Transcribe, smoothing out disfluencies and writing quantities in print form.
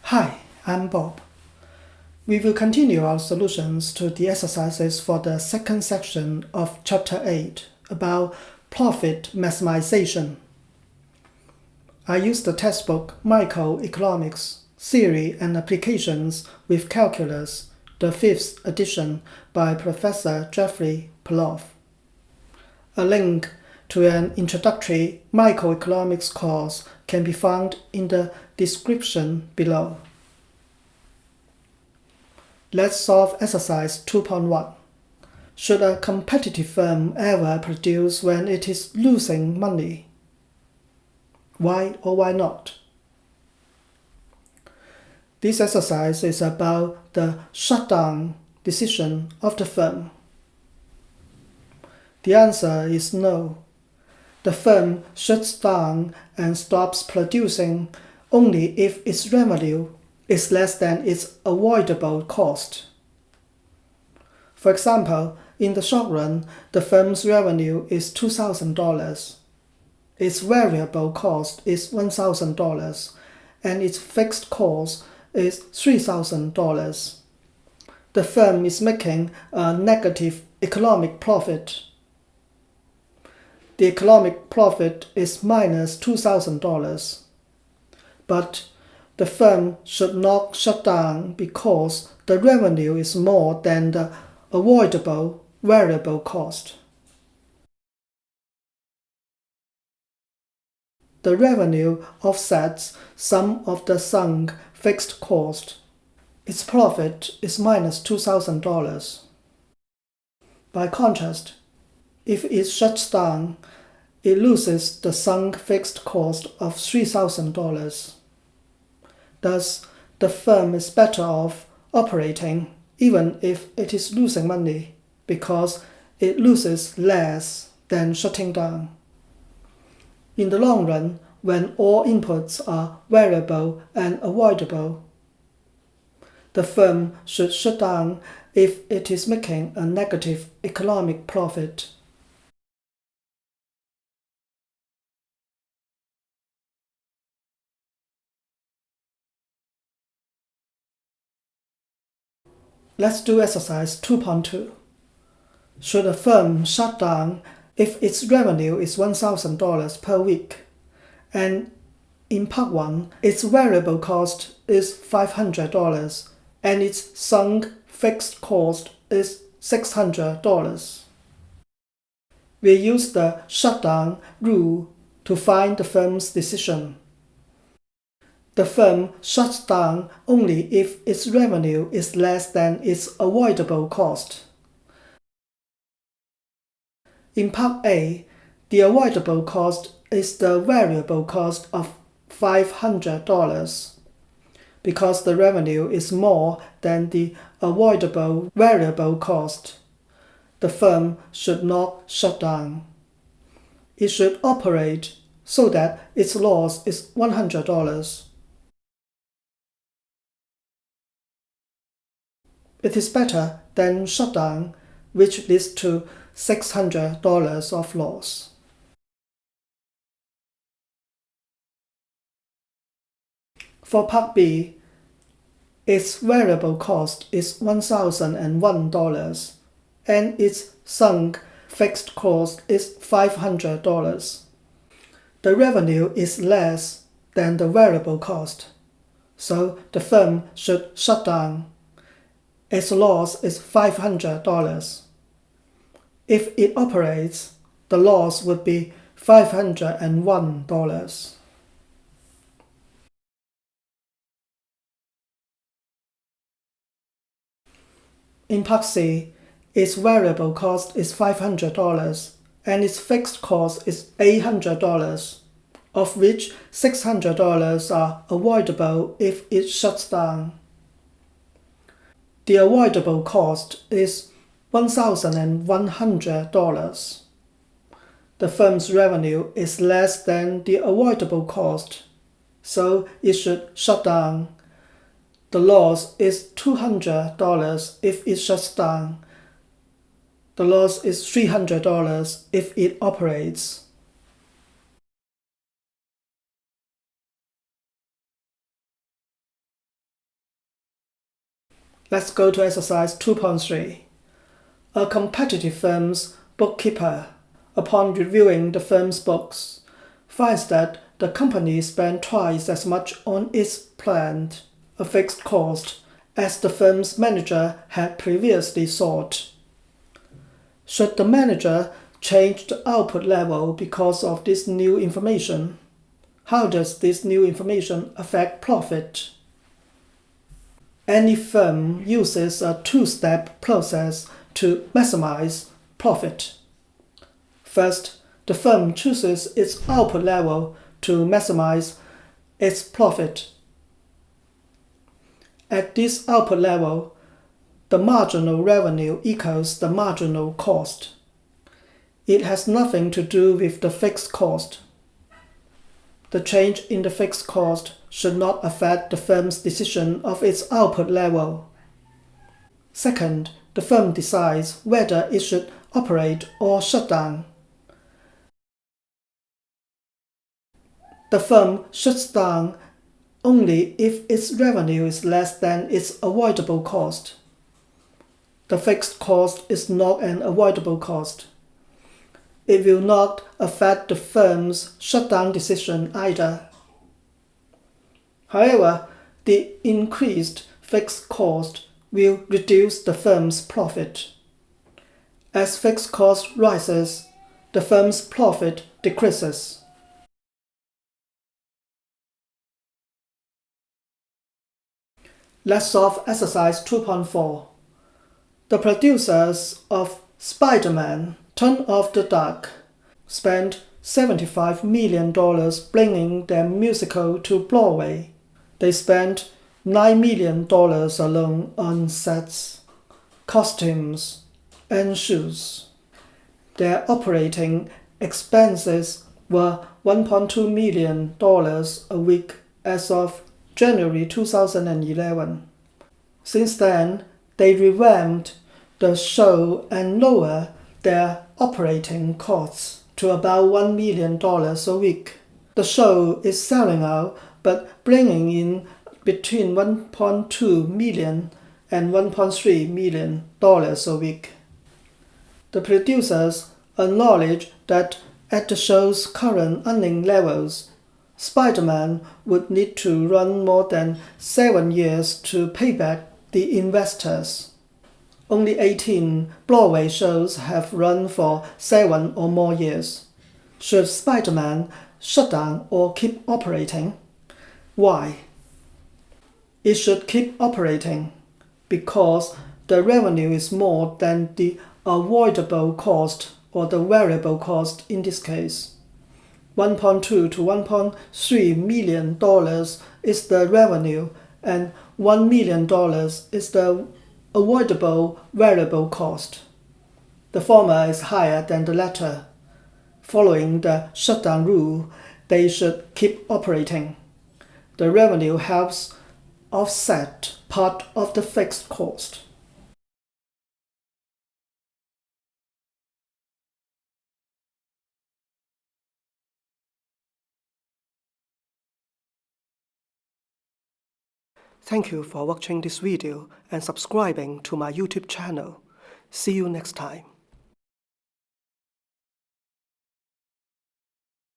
Hi, I'm Bob. We will continue our solutions to the exercises for the second section of Chapter 8 about profit maximization. I used the textbook Microeconomics Theory and Applications with Calculus, the 5th edition by Professor Jeffrey Perloff. A link to an Introductory Microeconomics course can be found in the description below. Let's solve exercise 2.1. Should a competitive firm ever produce when it is losing money? Why or why not? This exercise is about the shutdown decision of the firm. The answer is no. The firm shuts down and stops producing only if its revenue is less than its avoidable cost. For example, in the short run, the firm's revenue is $2,000. Its variable cost is $1,000, and its fixed cost is $3,000. The firm is making a negative economic profit. The economic profit is minus $2,000. But the firm should not shut down because the revenue is more than the avoidable variable cost. The revenue offsets some of the sunk fixed cost. Its profit is minus $2,000. By contrast, if it shuts down, it loses the sunk fixed cost of $3,000. Thus, the firm is better off operating even if it is losing money because it loses less than shutting down. In the long run, when all inputs are variable and avoidable, the firm should shut down if it is making a negative economic profit. Let's do exercise 2.2. Should a firm shut down if its revenue is $1,000 per week, and in part 1, its variable cost is $500 and its sunk fixed cost is $600? We use the shutdown rule to find the firm's decision. The firm shuts down only if its revenue is less than its avoidable cost. In part A, the avoidable cost is the variable cost of $500. Because the revenue is more than the avoidable variable cost, the firm should not shut down. It should operate so that its loss is $100. It is better than shutdown, which leads to $600 of loss. For part B, its variable cost is $1,001 and its sunk fixed cost is $500. The revenue is less than the variable cost, so the firm should shut down. Its loss is $500. If it operates, the loss would be $501. In part C, its variable cost is $500 and its fixed cost is $800, of which $600 are avoidable if it shuts down. The avoidable cost is $1,100. The firm's revenue is less than the avoidable cost, so it should shut down. The loss is $200 if it shuts down. The loss is $300 if it operates. Let's go to exercise 2.3. A competitive firm's bookkeeper, upon reviewing the firm's books, finds that the company spent twice as much on its planned, a fixed cost, as the firm's manager had previously thought. Should the manager change the output level because of this new information? How does this new information affect profit? Any firm uses a two-step process to maximize profit. First, the firm chooses its output level to maximize its profit. At this output level, the marginal revenue equals the marginal cost. It has nothing to do with the fixed cost. The change in the fixed cost should not affect the firm's decision of its output level. Second, the firm decides whether it should operate or shut down. The firm shuts down only if its revenue is less than its avoidable cost. The fixed cost is not an avoidable cost. It will not affect the firm's shutdown decision either. However, the increased fixed cost will reduce the firm's profit. As fixed cost rises, the firm's profit decreases. Let's solve exercise 2.4. The producers of Spider-Man Turn of the Dark spent $75 million bringing their musical to Broadway. They spent $9 million alone on sets, costumes, and shoes. Their operating expenses were $1.2 million a week as of January 2011. Since then, they revamped the show and lowered their operating costs to about $1 million a week. The show is selling out but bringing in between $1.2 million and $1.3 million a week. The producers acknowledge that at the show's current earning levels, Spider-Man would need to run more than 7 years to pay back the investors. Only 18 Broadway shows have run for 7 or more years. Should Spider-Man shut down or keep operating? Why? It should keep operating because the revenue is more than the avoidable cost or the variable cost in this case. $1.2 to $1.3 million is the revenue and $1 million is the avoidable variable cost. The former is higher than the latter. Following the shutdown rule, they should keep operating. The revenue helps offset part of the fixed cost. Thank you for watching this video and subscribing to my YouTube channel. See you next time.